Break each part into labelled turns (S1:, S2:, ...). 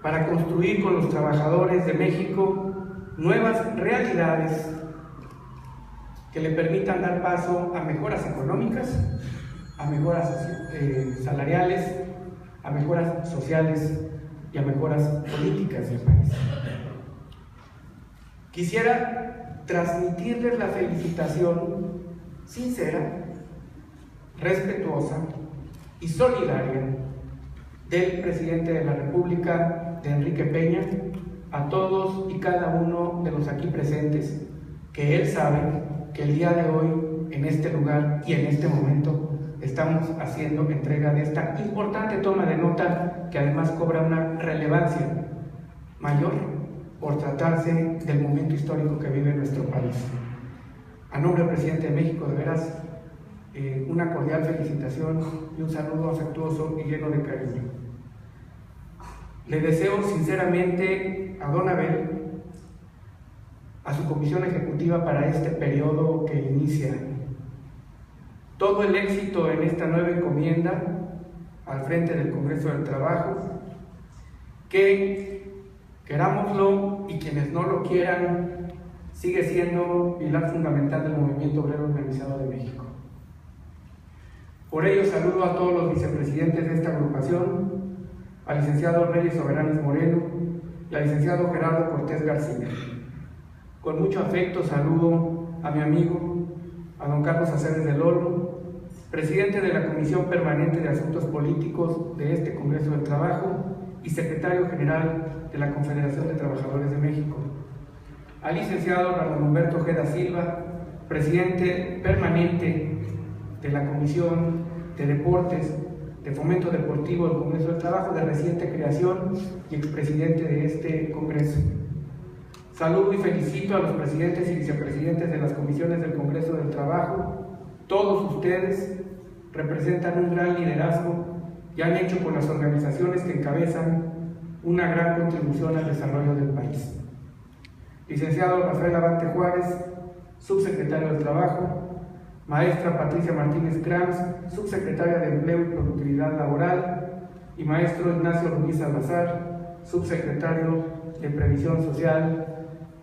S1: para construir con los trabajadores de México nuevas realidades que le permitan dar paso a mejoras económicas, a mejoras salariales, a mejoras sociales y a mejoras políticas del país. Quisiera transmitirles la felicitación sincera, respetuosa y solidaria del presidente de la República, de Enrique Peña, a todos y cada uno de los aquí presentes, que él sabe que el día de hoy, en este lugar y en este momento, estamos haciendo entrega de esta importante toma de nota que además cobra una relevancia mayor por tratarse del momento histórico que vive nuestro país. A nombre del presidente de México, de veras, una cordial felicitación y un saludo afectuoso y lleno de cariño. Le deseo sinceramente a don Abel, a su comisión ejecutiva para este periodo que inicia, todo el éxito en esta nueva encomienda al frente del Congreso del Trabajo, que querámoslo y quienes no lo quieran, sigue siendo pilar fundamental del movimiento obrero organizado de México. Por ello saludo a todos los vicepresidentes de esta agrupación, al licenciado Reyes Soberanes Moreno y al licenciado Gerardo Cortés García. Con mucho afecto saludo a mi amigo, a don Carlos Aceves del Olmo, presidente de la Comisión Permanente de Asuntos Políticos de este Congreso del Trabajo y secretario general de la Confederación de Trabajadores de México, al licenciado Ramón Humberto Ojeda Silva, presidente permanente de la Comisión de Deportes, de Fomento Deportivo del Congreso del Trabajo, de reciente creación y expresidente de este Congreso. Saludo y felicito a los presidentes y vicepresidentes de las comisiones del Congreso del Trabajo. Todos ustedes representan un gran liderazgo y han hecho con las organizaciones que encabezan una gran contribución al desarrollo del país. Licenciado Rafael Abante Juárez, subsecretario del Trabajo, maestra Patricia Martínez Krams, subsecretaria de Empleo y Productividad Laboral, y maestro Ignacio Ruiz Salazar, subsecretario de Previsión Social.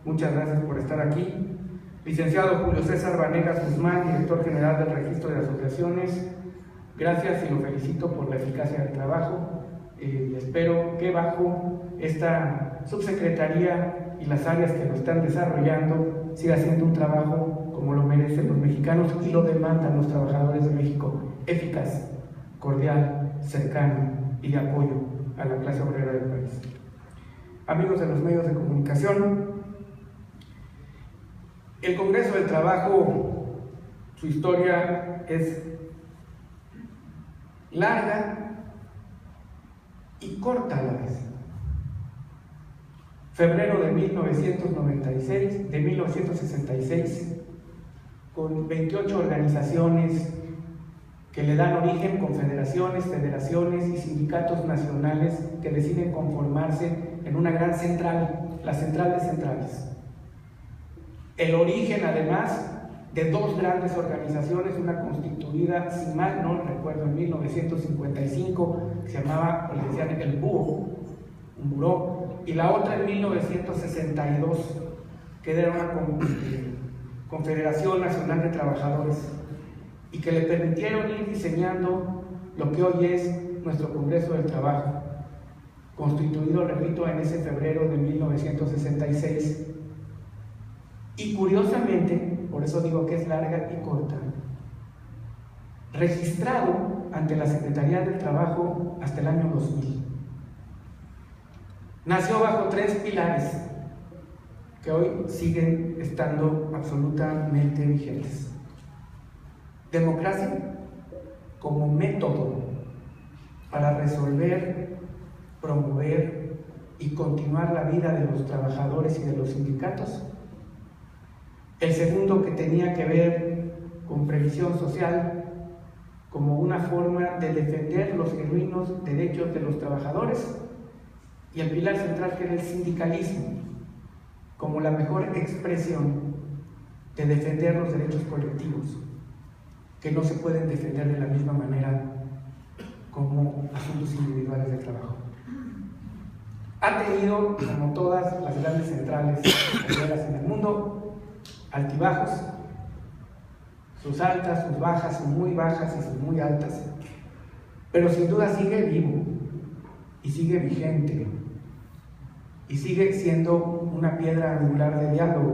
S1: Muchas gracias por estar aquí. Licenciado Julio César Vanegas Guzmán, director general del Registro de Asociaciones, gracias y lo felicito por la eficacia del trabajo y espero que bajo esta subsecretaría y las áreas que lo están desarrollando siga haciendo un trabajo como lo merecen los mexicanos y lo demandan los trabajadores de México, eficaz, cordial, cercano y de apoyo a la clase obrera del país. Amigos de los medios de comunicación, el Congreso del Trabajo, su historia es larga y corta a la vez. Febrero de 1966, con 28 organizaciones que le dan origen, confederaciones, federaciones y sindicatos nacionales que deciden conformarse en una gran central, la Central de Centrales. El origen, además, de dos grandes organizaciones, una constituida, si mal no recuerdo, en 1955, que se llamaba, o le decían el Búho, un buró, y la otra en 1962, que era una Confederación Nacional de Trabajadores, y que le permitieron ir diseñando lo que hoy es nuestro Congreso del Trabajo, constituido, repito, en ese febrero de 1966. Y curiosamente, por eso digo que es larga y corta, registrado ante la Secretaría del Trabajo hasta el año 2000. Nació bajo tres pilares que hoy siguen estando absolutamente vigentes. Democracia como método para resolver, promover y continuar la vida de los trabajadores y de los sindicatos. El segundo, que tenía que ver con previsión social como una forma de defender los genuinos derechos de los trabajadores. Y el pilar central, que era el sindicalismo, como la mejor expresión de defender los derechos colectivos, que no se pueden defender de la misma manera como asuntos individuales de trabajo. ha tenido, como todas las grandes centrales petroleras en el mundo, altibajos, sus altas, sus bajas, sus muy bajas y sus muy altas, pero sin duda sigue vivo y sigue vigente y sigue siendo una piedra angular de diálogo,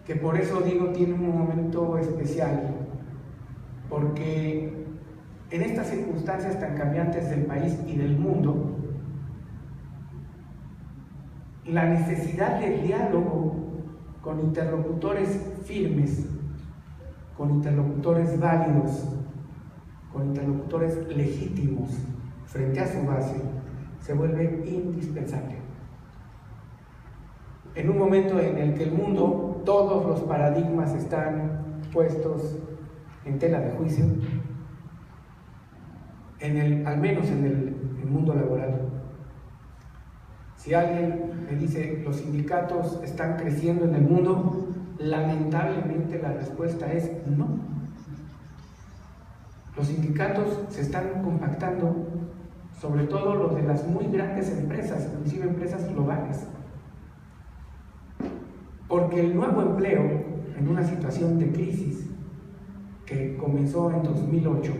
S1: que por eso digo tiene un momento especial, porque en estas circunstancias tan cambiantes del país y del mundo, la necesidad de diálogo con interlocutores firmes, con interlocutores válidos, con interlocutores legítimos frente a su base, se vuelve indispensable. En un momento en el que el mundo, todos los paradigmas están puestos en tela de juicio, al menos en el mundo laboral. Si alguien me dice los sindicatos están creciendo en el mundo, lamentablemente la respuesta es no. Los sindicatos se están compactando, sobre todo los de las muy grandes empresas, inclusive empresas globales, porque el nuevo empleo en una situación de crisis que comenzó en 2008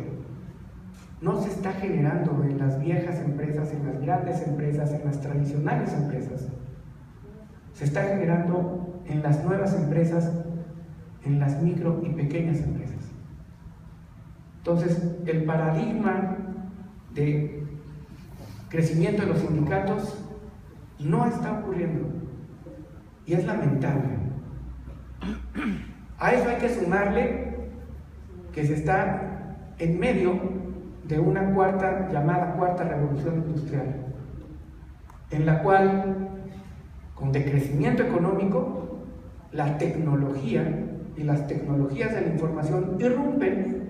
S1: no se está generando en las viejas empresas, en las grandes empresas, en las tradicionales empresas. Se está generando en las nuevas empresas, en las micro y pequeñas empresas. Entonces, el paradigma de crecimiento de los sindicatos no está ocurriendo y es lamentable. A eso hay que sumarle que se está en medio de una llamada cuarta revolución industrial, en la cual, con decrecimiento económico, la tecnología y las tecnologías de la información irrumpen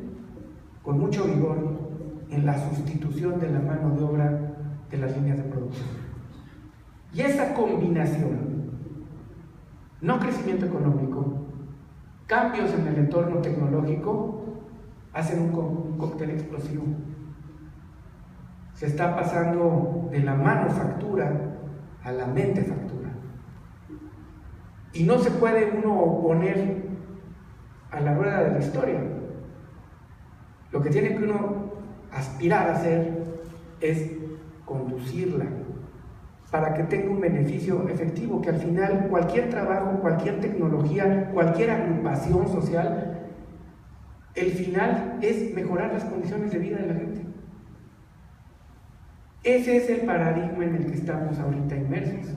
S1: con mucho vigor en la sustitución de la mano de obra de las líneas de producción. Y esa combinación, no crecimiento económico, cambios en el entorno tecnológico, hacen un cóctel explosivo. Se está pasando de la manufactura a la mentefactura. Y no se puede uno oponer a la rueda de la historia. Lo que tiene que uno aspirar a hacer es conducirla para que tenga un beneficio efectivo, que al final cualquier trabajo, cualquier tecnología, cualquier agrupación social, el final es mejorar las condiciones de vida de la gente. Ese es el paradigma en el que estamos ahorita inmersos.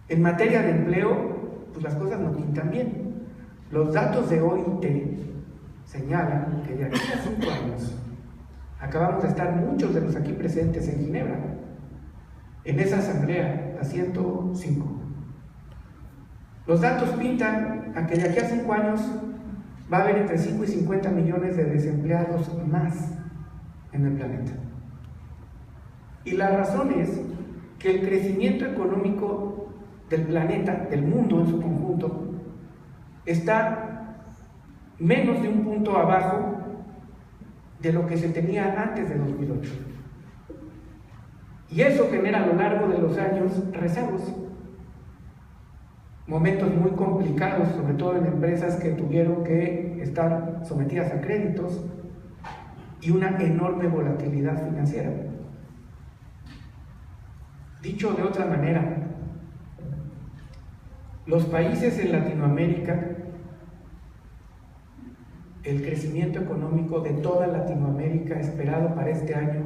S1: En materia de empleo, pues las cosas no pintan bien. Los datos de OIT señalan que de aquí a 5 años, acabamos de estar muchos de los aquí presentes en Ginebra, en esa asamblea, la 105. Los datos pintan a que de aquí a 5 años va a haber entre 5 y 50 millones de desempleados más en el planeta. Y la razón es que el crecimiento económico del planeta, del mundo en su conjunto, está menos de un punto abajo de lo que se tenía antes de 2008. Y eso genera a lo largo de los años rezagos, momentos muy complicados, sobre todo en empresas que tuvieron que estar sometidas a créditos y una enorme volatilidad financiera. Dicho de otra manera, los países en Latinoamérica, el crecimiento económico de toda Latinoamérica esperado para este año,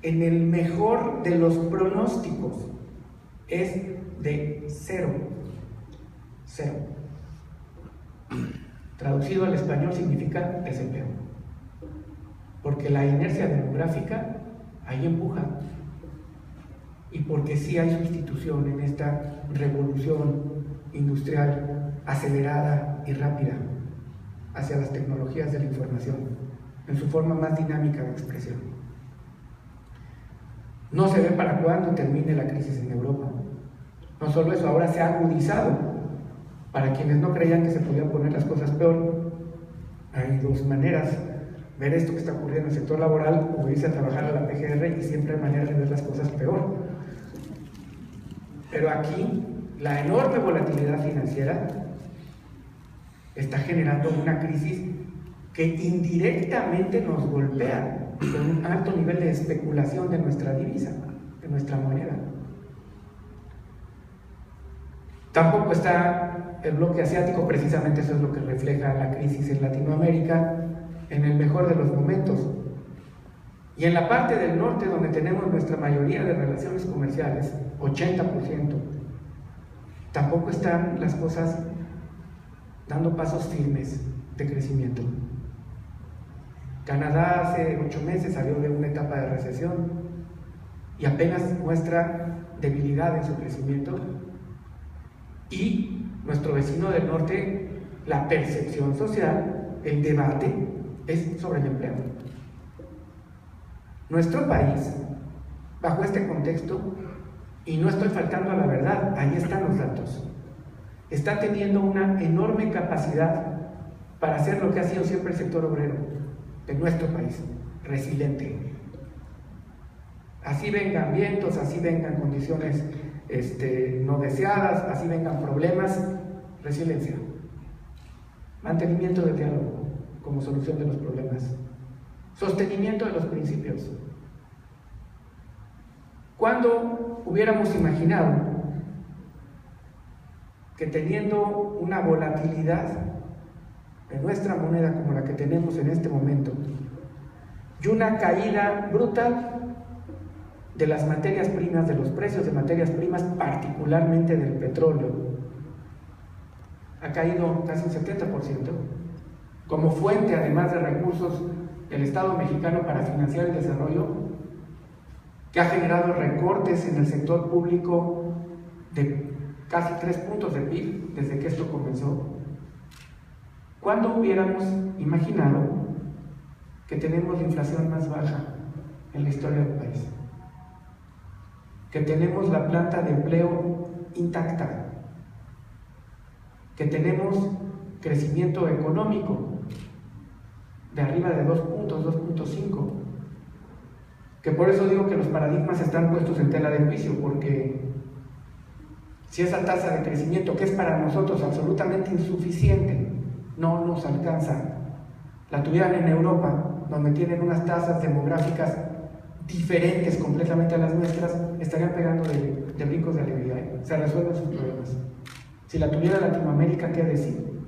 S1: en el mejor de los pronósticos, es de cero. Traducido al español significa desempleo, porque la inercia demográfica ahí empuja, y porque sí hay sustitución en esta revolución industrial acelerada y rápida hacia las tecnologías de la información en su forma más dinámica de expresión. No se ve para cuándo termine la crisis en Europa. No solo eso, ahora se ha agudizado. Para quienes no creían que se podían poner las cosas peor, hay dos maneras: ver esto que está ocurriendo en el sector laboral o irse a trabajar a la PGR, y siempre hay maneras de ver las cosas peor. peor. Pero aquí la enorme volatilidad financiera está generando una crisis que indirectamente nos golpea con un alto nivel de especulación de nuestra divisa, de nuestra moneda. Tampoco está el bloque asiático, precisamente eso es lo que refleja la crisis en Latinoamérica, en el mejor de los momentos. Y en la parte del norte, donde tenemos nuestra mayoría de relaciones comerciales, 80%, tampoco están las cosas dando pasos firmes de crecimiento. Canadá hace 8 meses salió de una etapa de recesión y apenas muestra debilidad en su crecimiento. Y nuestro vecino del norte, la percepción social, el debate es sobre el empleo. Nuestro país, bajo este contexto, y no estoy faltando a la verdad, ahí están los datos, está teniendo una enorme capacidad para hacer lo que ha sido siempre el sector obrero de nuestro país, resiliente. Así vengan vientos, así vengan condiciones no deseadas, así vengan problemas, resiliencia, mantenimiento del diálogo como solución de los problemas, sostenimiento de los principios. ¿Cuándo hubiéramos imaginado que teniendo una volatilidad de nuestra moneda como la que tenemos en este momento y una caída brutal de las materias primas, de los precios de materias primas, particularmente del petróleo, ha caído casi un 70%, como fuente además de recursos del Estado mexicano para financiar el desarrollo, que ha generado recortes en el sector público de casi 3 puntos de PIB desde que esto comenzó? ¿Cuándo hubiéramos imaginado que tenemos la inflación más baja en la historia del país? Que tenemos la planta de empleo intacta, que tenemos crecimiento económico de arriba de 2 puntos, 2.5, que por eso digo que los paradigmas están puestos en tela de juicio, porque si esa tasa de crecimiento, que es para nosotros absolutamente insuficiente, no nos alcanza, la tuvieran en Europa, donde tienen unas tasas demográficas diferentes completamente a las nuestras, estarían pegando de brincos de alegría, ¿eh? Se resuelven sus problemas. Si la tuviera Latinoamérica, ¿qué decir?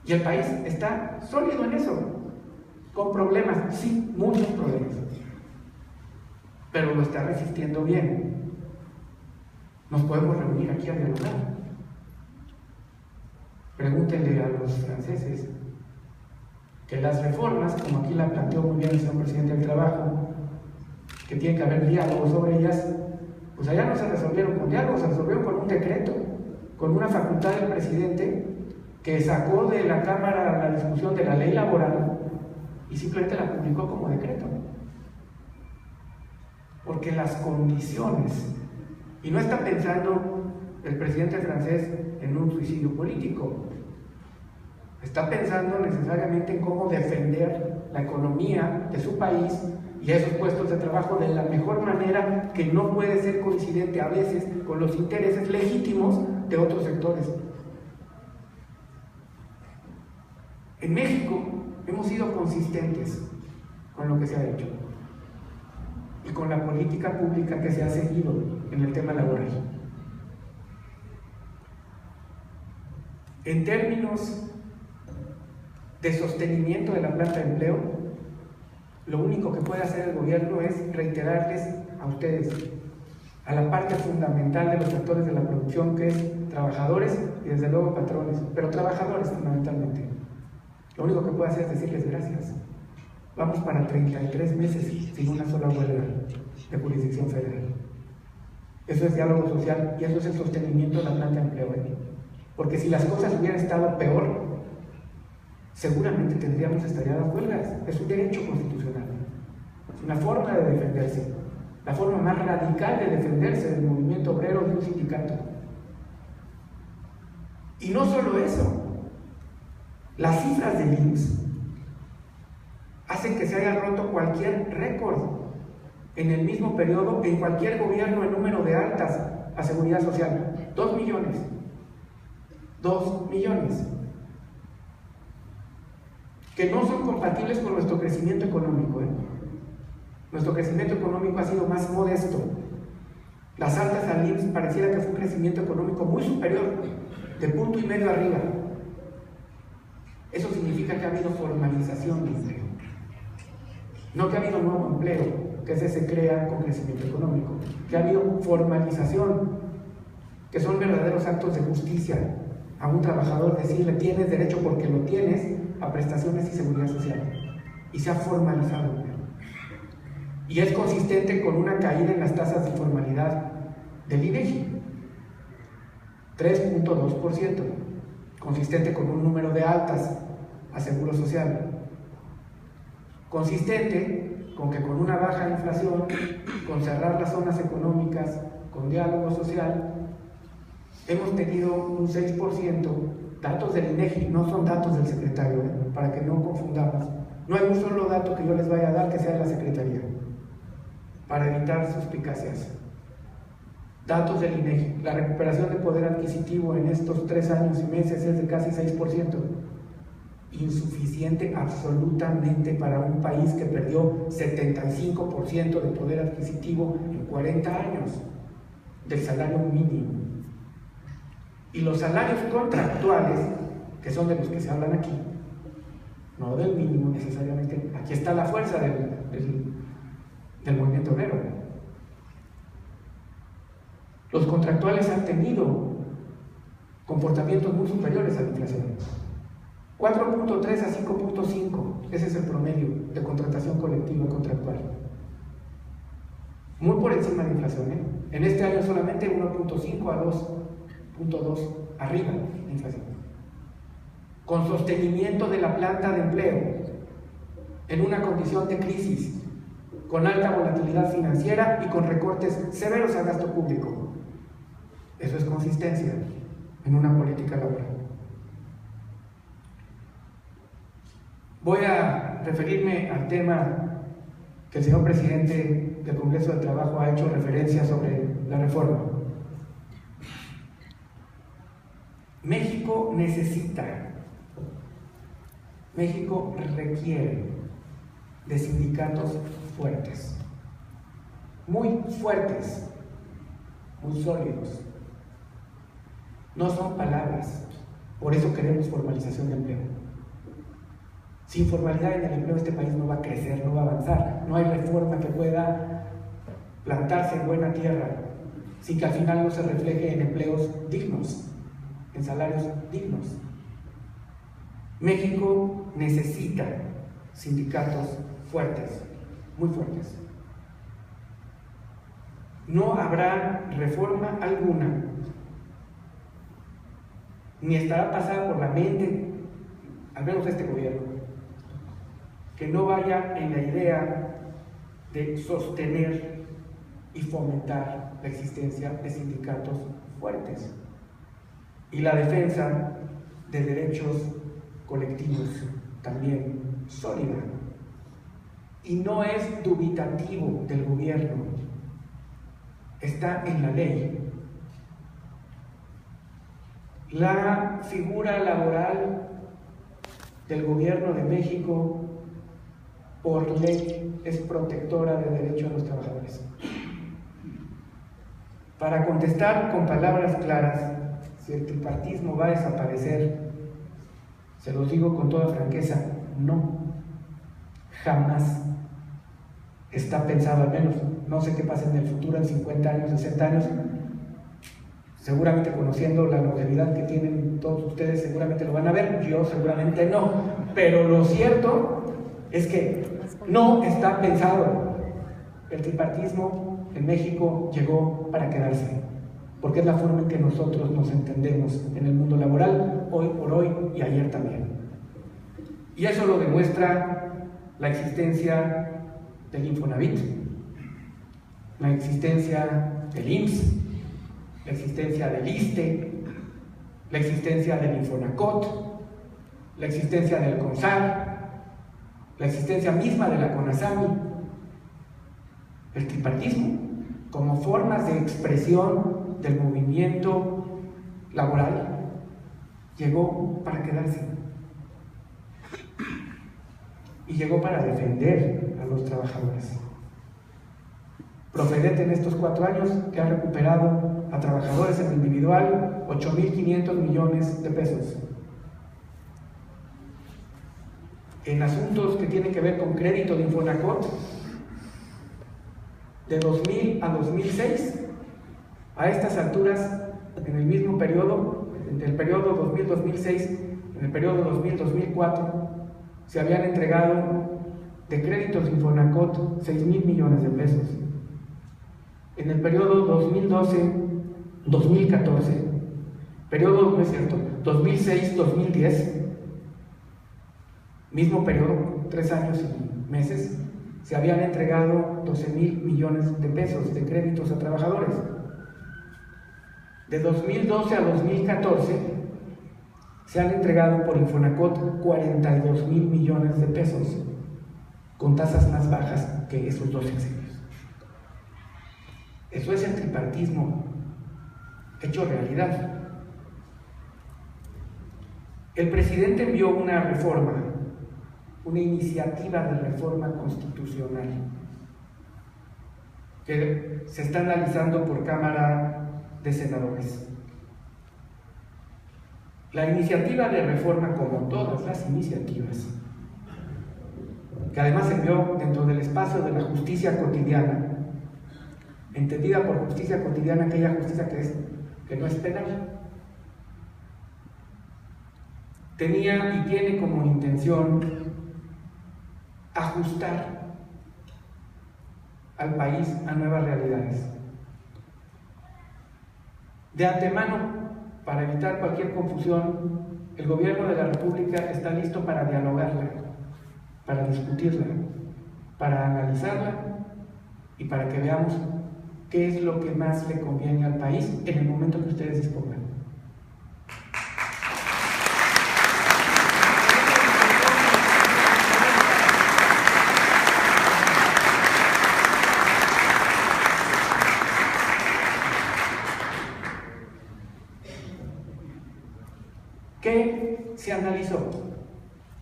S1: Y el país está sólido en eso, con problemas, sí, muchos problemas, pero lo está resistiendo bien. Nos podemos reunir aquí a dialogar. Pregúntenle a los franceses que las reformas, como aquí la planteó muy bien el señor presidente del Trabajo, que tiene que haber diálogo sobre ellas, pues allá no se resolvieron con diálogo, se resolvieron con un decreto, con una facultad del presidente que sacó de la Cámara la discusión de la ley laboral y simplemente la publicó como decreto. Porque las condiciones, y no está pensando el presidente francés en un suicidio político, está pensando necesariamente en cómo defender la economía de su país y esos puestos de trabajo de la mejor manera, que no puede ser coincidente a veces con los intereses legítimos de otros sectores. En México hemos sido consistentes con lo que se ha hecho y con la política pública que se ha seguido en el tema laboral. En términos de sostenimiento de la planta de empleo, lo único que puede hacer el gobierno es reiterarles a ustedes, a la parte fundamental de los sectores de la producción, que es trabajadores y desde luego patrones, pero trabajadores fundamentalmente. Lo único que puede hacer es decirles gracias. Vamos para 33 meses sin una sola huelga de jurisdicción federal. Eso es diálogo social y eso es el sostenimiento de la planta de empleo. Porque si las cosas hubieran estado peor, seguramente tendríamos estalladas huelgas. Es un derecho constitucional, es una forma de defenderse, la forma más radical de defenderse del movimiento obrero de un sindicato. Y no solo eso, las cifras del IMSS hacen que se haya roto cualquier récord en el mismo periodo en cualquier gobierno en número de altas a seguridad social. 2 millones. 2 millones. Que no son compatibles con nuestro crecimiento económico. Nuestro crecimiento económico ha sido más modesto. Las altas al IMSS pareciera que fue un crecimiento económico muy superior, de 1,5 puntos arriba. Eso significa que ha habido formalización de empleo. No que ha habido nuevo empleo, que ese se crea con crecimiento económico. Que ha habido formalización, que son verdaderos actos de justicia a un trabajador, decirle tienes derecho porque lo tienes a prestaciones y seguridad social. Y se ha formalizado el empleo. Y es consistente con una caída en las tasas de informalidad del INEGI, 3.2%, consistente con un número de altas a seguro social, consistente con que con una baja inflación, con cerrar las zonas económicas, con diálogo social, hemos tenido un 6%, datos del INEGI, no son datos del secretario, para que no confundamos. No hay un solo dato que yo les vaya a dar que sea de la Secretaría, para evitar suspicacias. Datos del INEGI, la recuperación de poder adquisitivo en estos 3 años y meses es de casi 6%. Insuficiente absolutamente para un país que perdió 75% de poder adquisitivo en 40 años del salario mínimo. Y los salarios contractuales, que son de los que se hablan aquí, no del mínimo necesariamente, aquí está la fuerza del movimiento obrero. Los contractuales han tenido comportamientos muy superiores a la inflación. 4.3 a 5.5, ese es el promedio de contratación colectiva contractual. Muy por encima de la inflación, En este año solamente 1.5 a 2.2 arriba de inflación. Con sostenimiento de la planta de empleo en una condición de crisis, con alta volatilidad financiera y con recortes severos al gasto público. Eso es consistencia en una política laboral. Voy a referirme al tema que el señor presidente del Congreso de Trabajo ha hecho referencia sobre la reforma. México requiere de sindicatos fuertes, muy fuertes, muy sólidos. No son palabras, por eso queremos formalización de empleo. Sin formalidad en el empleo este país no va a crecer, no va a avanzar. No hay reforma que pueda plantarse en buena tierra sin que al final no se refleje en empleos dignos, en salarios dignos. México necesita sindicatos fuertes, muy fuertes. No habrá reforma alguna, ni estará pasada por la mente, al menos de este gobierno, que no vaya en la idea de sostener y fomentar la existencia de sindicatos fuertes y la defensa de derechos colectivos también sólida. Y no es dubitativo del gobierno, está en la ley. La figura laboral del gobierno de México, por ley, es protectora de derechos de los trabajadores. Para contestar con palabras claras, si el tripartismo va a desaparecer, se los digo con toda franqueza, no, jamás está pensado, al menos, no sé qué pasa en el futuro, en 50 años, 60 años, seguramente conociendo la longevidad que tienen todos ustedes, seguramente lo van a ver, yo seguramente no, pero lo cierto es que no está pensado. El tripartismo en México llegó para quedarse, porque es la forma en que nosotros nos entendemos en el mundo laboral, hoy por hoy y ayer también. Y eso lo demuestra la existencia del Infonavit, la existencia del IMSS, la existencia del ISSSTE, la existencia del Infonacot, la existencia del CONSAR, la existencia misma de la CONASAMI. El tripartismo, como formas de expresión del movimiento laboral, llegó para quedarse. Y llegó para defender a los trabajadores. Profedet en estos 4 años que ha recuperado a trabajadores en lo individual 8.500 millones de pesos. En asuntos que tienen que ver con crédito de Infonacot, de 2000 a 2006, a estas alturas, en el mismo periodo, entre el periodo 2000-2006, en el periodo 2000-2004, se habían entregado de créditos de Infonacot 6.000 millones de pesos. En el periodo 2012-2014, periodo, no es cierto, 2006-2010, mismo periodo, 3 años y meses, se habían entregado 12.000 millones de pesos de créditos a trabajadores. De 2012 a 2014, se han entregado por Infonacot 42.000 millones de pesos, con tasas más bajas que esos 2 sexenios. Eso es el tripartismo hecho realidad. El presidente envió una reforma, una iniciativa de reforma constitucional que se está analizando por Cámara de Senadores. La iniciativa de reforma, como todas las iniciativas, que además se envió dentro del espacio de la justicia cotidiana, entendida por justicia cotidiana aquella justicia que no es penal, tenía y tiene como intención ajustar al país a nuevas realidades. De antemano, para evitar cualquier confusión, el gobierno de la República está listo para dialogarla, para discutirla, para analizarla y para que veamos qué es lo que más le conviene al país en el momento que ustedes dispongan. ¿Qué se analizó?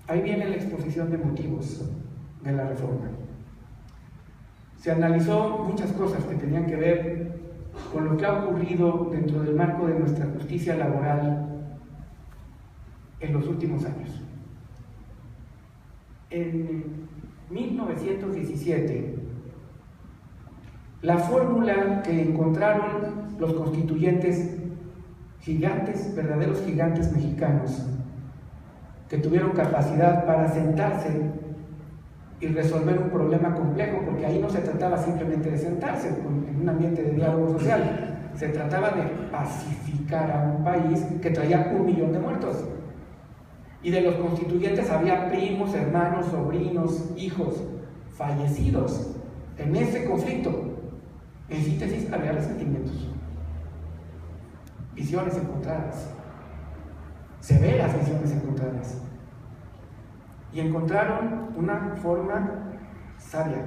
S1: Ahí viene la exposición de motivos de la reforma. Se analizó muchas cosas que tenían que ver con lo que ha ocurrido dentro del marco de nuestra justicia laboral en los últimos años. En 1917, la fórmula que encontraron los constituyentes gigantes, verdaderos gigantes mexicanos, que tuvieron capacidad para sentarse y resolver un problema complejo, porque ahí no se trataba simplemente de sentarse en un ambiente de diálogo social, se trataba de pacificar a un país que traía 1 millón de muertos. Y de los constituyentes había primos, hermanos, sobrinos, hijos fallecidos en ese conflicto. En síntesis, había resentimientos, visiones encontradas, severas visiones encontradas, y encontraron una forma sabia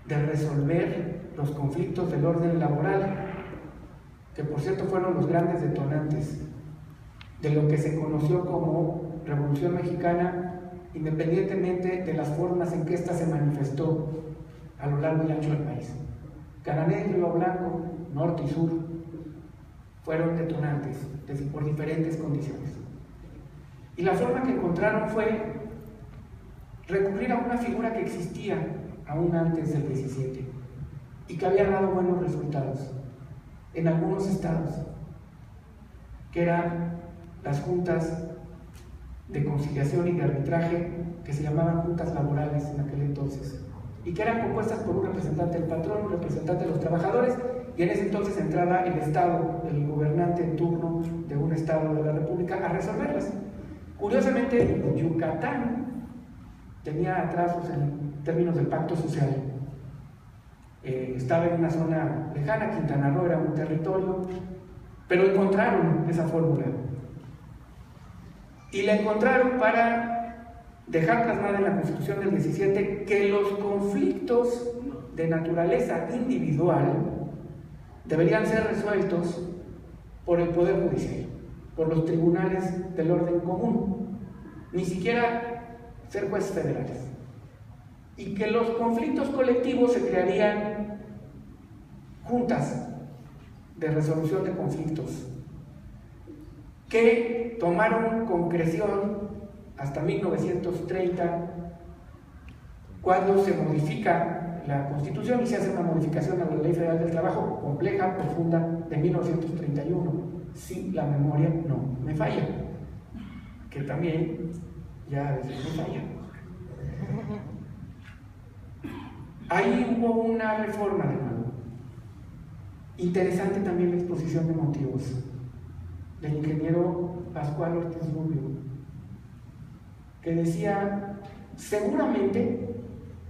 S1: de resolver los conflictos del orden laboral, que por cierto fueron los grandes detonantes de lo que se conoció como Revolución Mexicana, independientemente de las formas en que ésta se manifestó a lo largo y ancho del país. Cananea y Río Blanco, norte y sur, fueron detonantes por diferentes condiciones. Y la forma que encontraron fue recurrir a una figura que existía aún antes del 17 y que había dado buenos resultados en algunos estados, que eran las juntas de conciliación y de arbitraje, que se llamaban juntas laborales en aquel entonces, y que eran compuestas por un representante del patrón, un representante de los trabajadores, y en ese entonces entraba el Estado, el gobernante en turno de un Estado de la República, a resolverlas. Curiosamente, Yucatán tenía atrasos en términos del pacto social. Estaba en una zona lejana, Quintana Roo era un territorio, pero encontraron esa fórmula. Y la encontraron para dejar plasmada en la Constitución del 17 que los conflictos de naturaleza individual deberían ser resueltos por el Poder Judicial, por los tribunales del orden común, ni siquiera ser jueces federales, y que los conflictos colectivos se crearían juntas de resolución de conflictos que tomaron concreción hasta 1930, cuando se modifica la Constitución y se hace una modificación a la Ley Federal del Trabajo compleja, profunda, de 1931, si la memoria no me falla, que también ya a veces me falla. Ahí hubo una reforma de nuevo. Interesante también la exposición de motivos del ingeniero Pascual Ortiz Rubio, que decía, seguramente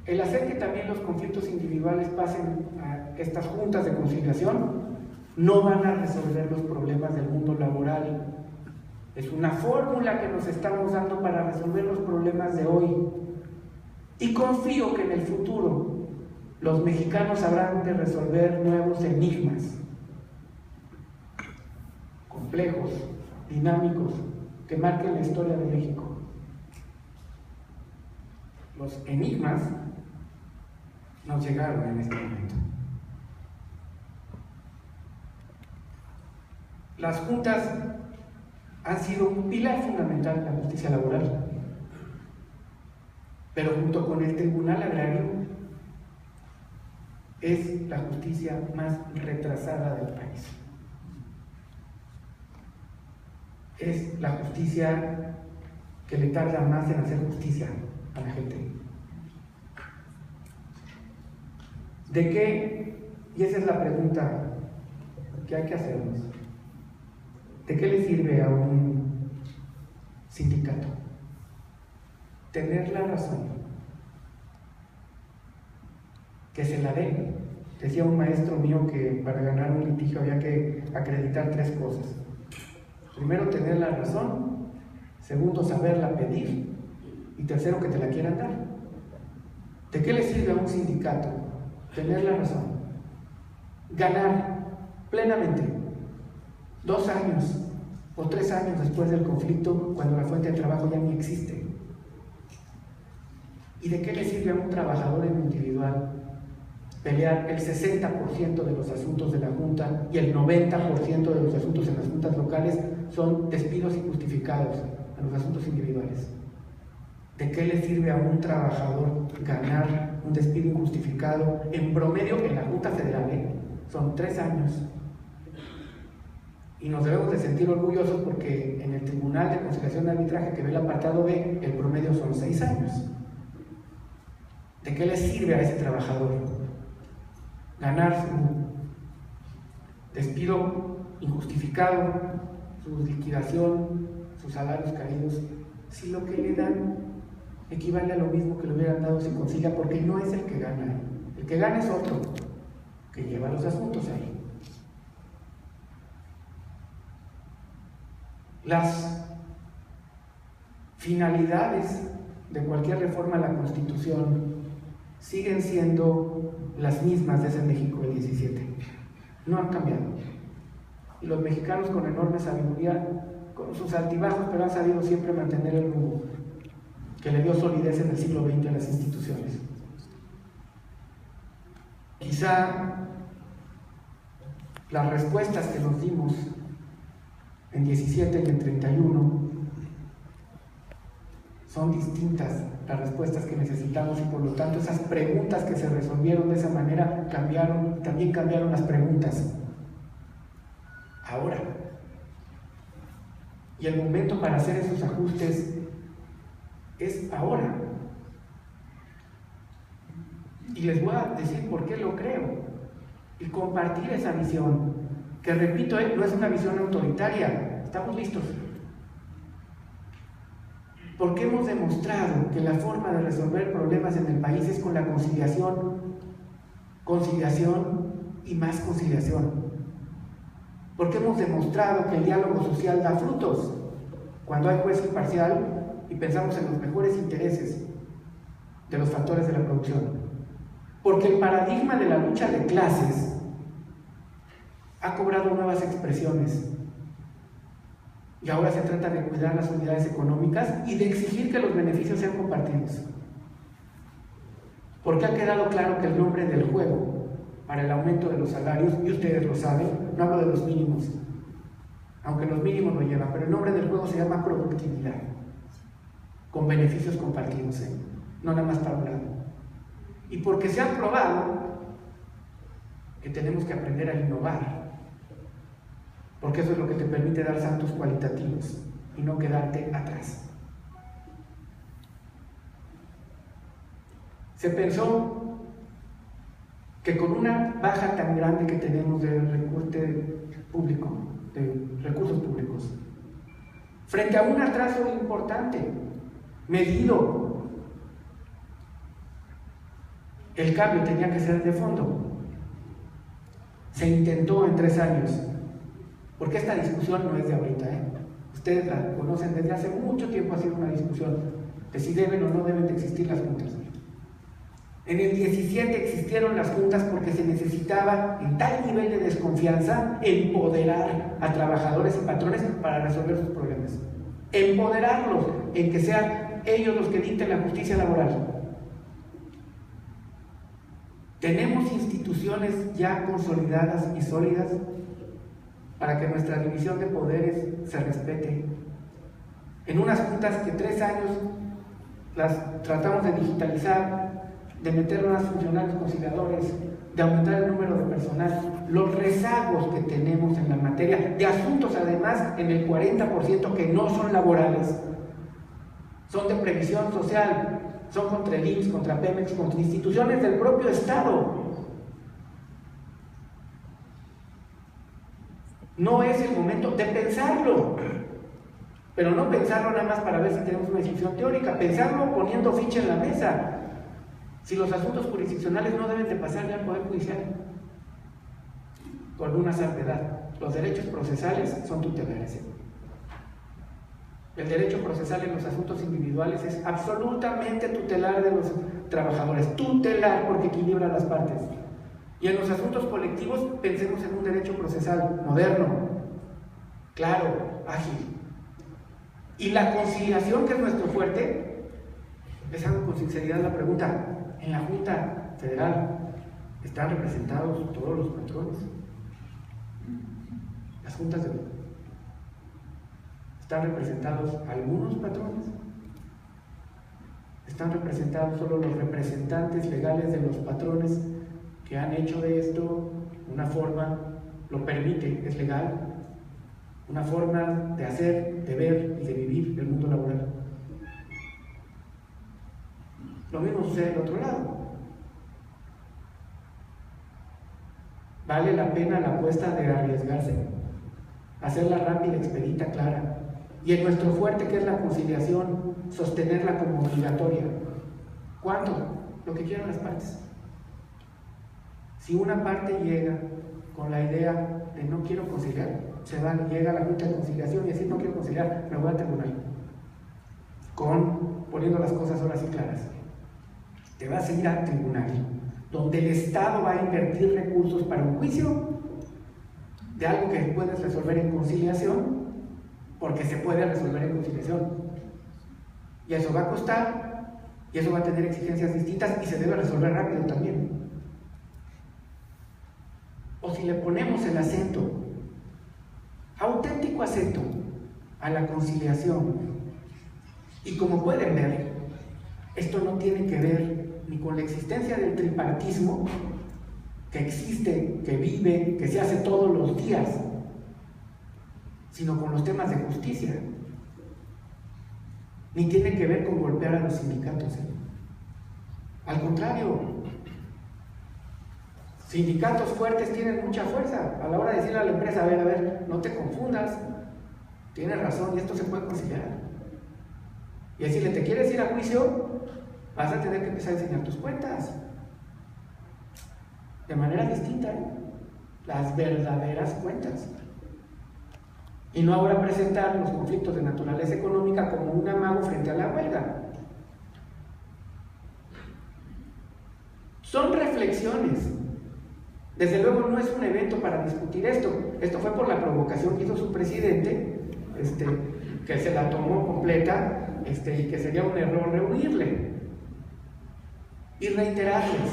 S1: el hacer que también los conflictos individuales pasen a estas juntas de conciliación no van a resolver los problemas del mundo laboral. Es una fórmula que nos estamos dando para resolver los problemas de hoy. Y confío que en el futuro los mexicanos habrán de resolver nuevos enigmas complejos, dinámicos, que marquen la historia de México. Los enigmas nos llegaron en este momento. Las juntas han sido un pilar fundamental de la justicia laboral, pero junto con el Tribunal Agrario es la justicia más retrasada del país. Es la justicia que le tarda más en hacer justicia a la gente. ¿De qué? Y esa es la pregunta que hay que hacernos. ¿De qué le sirve a un sindicato tener la razón? Que se la den. Decía un maestro mío que para ganar un litigio había que acreditar 3 cosas. Primero, tener la razón. Segundo, saberla pedir. Y tercero, que te la quieran dar. ¿De qué le sirve a un sindicato tener la razón? Ganar plenamente 2 años o 3 años después del conflicto, cuando la fuente de trabajo ya ni existe. ¿Y de qué le sirve a un trabajador en individual pelear el 60% de los asuntos de la Junta y el 90% de los asuntos en las juntas locales son despidos injustificados en los asuntos individuales? ¿De qué le sirve a un trabajador ganar un despido injustificado en promedio en la Junta Federal? Son 3 años. Y nos debemos de sentir orgullosos porque en el Tribunal de Conciliación de Arbitraje, que ve el apartado B, el promedio son 6 años. ¿De qué le sirve a ese trabajador ganar su despido injustificado, su liquidación, sus salarios caídos, si lo que le dan equivale a lo mismo que le hubieran dado si concilia? Porque no es el que gana. El que gana es otro, que lleva los asuntos ahí. Las finalidades de cualquier reforma a la Constitución siguen siendo las mismas desde México del 17. No han cambiado. Y los mexicanos, con enorme sabiduría, con sus altibajos, pero han sabido siempre mantener el rumbo que le dio solidez en el siglo XX a las instituciones. Quizá las respuestas que nos dimos en 17 y en 31 son distintas las respuestas que necesitamos, y por lo tanto esas preguntas que se resolvieron de esa manera cambiaron, también cambiaron las preguntas ahora. Y el momento para hacer esos ajustes es ahora. Y les voy a decir por qué lo creo y compartir esa visión, que repito, no es una visión autoritaria. Estamos listos. Porque hemos demostrado que la forma de resolver problemas en el país es con la conciliación, conciliación y más conciliación. Porque hemos demostrado que el diálogo social da frutos. Cuando hay juez imparcial, y pensamos en los mejores intereses de los factores de la producción. Porque el paradigma de la lucha de clases ha cobrado nuevas expresiones. Y ahora se trata de cuidar las unidades económicas y de exigir que los beneficios sean compartidos. Porque ha quedado claro que el nombre del juego para el aumento de los salarios, y ustedes lo saben, no hablo de los mínimos, aunque los mínimos lo llevan, pero el nombre del juego se llama productividad, con beneficios compartidos, no nada más para un lado. Y porque se ha probado que tenemos que aprender a innovar, porque eso es lo que te permite dar saltos cualitativos y no quedarte atrás. Se pensó que con una baja tan grande que tenemos de recorte público, de recursos públicos, frente a un atraso importante, medido, el cambio tenía que ser de fondo. Se intentó en 3 años, porque esta discusión no es de ahorita, ustedes la conocen desde hace mucho tiempo, ha sido una discusión de si deben o no deben de existir las juntas. En el 17 existieron las juntas porque se necesitaba, en tal nivel de desconfianza, empoderar a trabajadores y patrones para resolver sus problemas. Empoderarlos en que sean ellos los que dicten la justicia laboral. Tenemos instituciones ya consolidadas y sólidas para que nuestra división de poderes se respete. En unas juntas que 3 años las tratamos de digitalizar, de meter unos funcionarios conciliadores, de aumentar el número de personal, los rezagos que tenemos en la materia, de asuntos además en el 40% que no son laborales, son de previsión social, son contra el IMSS, contra Pemex, contra instituciones del propio Estado. No es el momento de pensarlo, pero no pensarlo nada más para ver si tenemos una discusión teórica, pensarlo poniendo ficha en la mesa. Si los asuntos jurisdiccionales no deben de pasar ya al Poder Judicial, con una salvedad, los derechos procesales son tutelares. El derecho procesal en los asuntos individuales es absolutamente tutelar de los trabajadores, tutelar porque equilibra las partes. Y en los asuntos colectivos pensemos en un derecho procesal moderno, claro, ágil. Y la conciliación, que es nuestro fuerte, les hago con sinceridad la pregunta: en la Junta Federal están representados todos los patrones. Las juntas están representados algunos patrones. Están representados solo los representantes legales de los patrones que han hecho de esto una forma, lo permite, es legal, una forma de hacer, de ver y de vivir el mundo laboral. Lo mismo sucede del otro lado. ¿Vale la pena la apuesta de arriesgarse? Hacerla rápida, expedita, clara. Y en nuestro fuerte, que es la conciliación, sostenerla como obligatoria. ¿Cuánto? Lo que quieran las partes. Si una parte llega con la idea de no quiero conciliar, llega a la Junta de Conciliación y decir no quiero conciliar, me voy al tribunal. Poniendo las cosas ahora sí claras. Te vas a ir al tribunal, donde el Estado va a invertir recursos para un juicio de algo que puedes resolver en conciliación, porque se puede resolver en conciliación. Y eso va a costar, y eso va a tener exigencias distintas, y se debe resolver rápido también. O si le ponemos el acento, auténtico acento, a la conciliación, y como pueden ver, esto no tiene que ver ni con la existencia del tripartismo, que existe, que vive, que se hace todos los días, sino con los temas de justicia. Ni tiene que ver con golpear a los sindicatos. Al contrario, sindicatos fuertes tienen mucha fuerza a la hora de decirle a la empresa: a ver, no te confundas, tienes razón y esto se puede conciliar. Y decirle: te quieres ir a juicio, vas a tener que empezar a enseñar tus cuentas de manera distinta, las verdaderas cuentas. y no ahora presentar los conflictos de naturaleza económica como un amago frente a la huelga. Son reflexiones. Desde luego no es un evento para discutir esto. Esto fue por la provocación que hizo su presidente, que se la tomó completa, y que sería un error reunirle. Y reiterarles,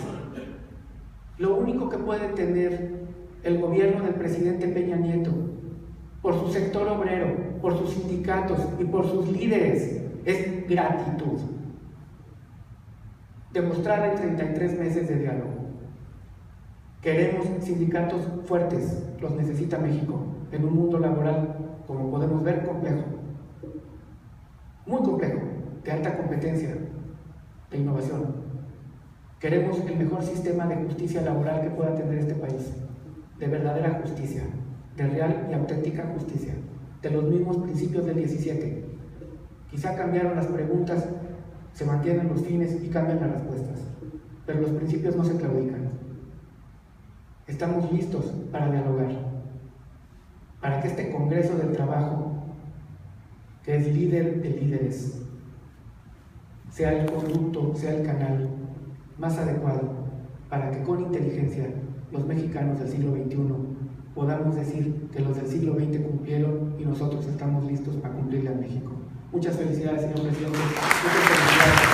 S1: lo único que puede tener el gobierno del presidente Peña Nieto, por su sector obrero, por sus sindicatos y por sus líderes, es gratitud. Demostrada en 33 meses de diálogo. Queremos sindicatos fuertes, los necesita México, en un mundo laboral, como podemos ver, complejo. Muy complejo, de alta competencia, de innovación. Queremos el mejor sistema de justicia laboral que pueda tener este país, de verdadera justicia, de real y auténtica justicia, de los mismos principios del 17. Quizá cambiaron las preguntas, se mantienen los fines y cambian las respuestas, pero los principios no se claudican. Estamos listos para dialogar, para que este Congreso del Trabajo, que es líder de líderes, sea el conducto, sea el canal más adecuado para que con inteligencia los mexicanos del siglo XXI podamos decir que los del siglo XX cumplieron y nosotros estamos listos para cumplirle a México. Muchas felicidades, señor presidente. Muchas felicidades.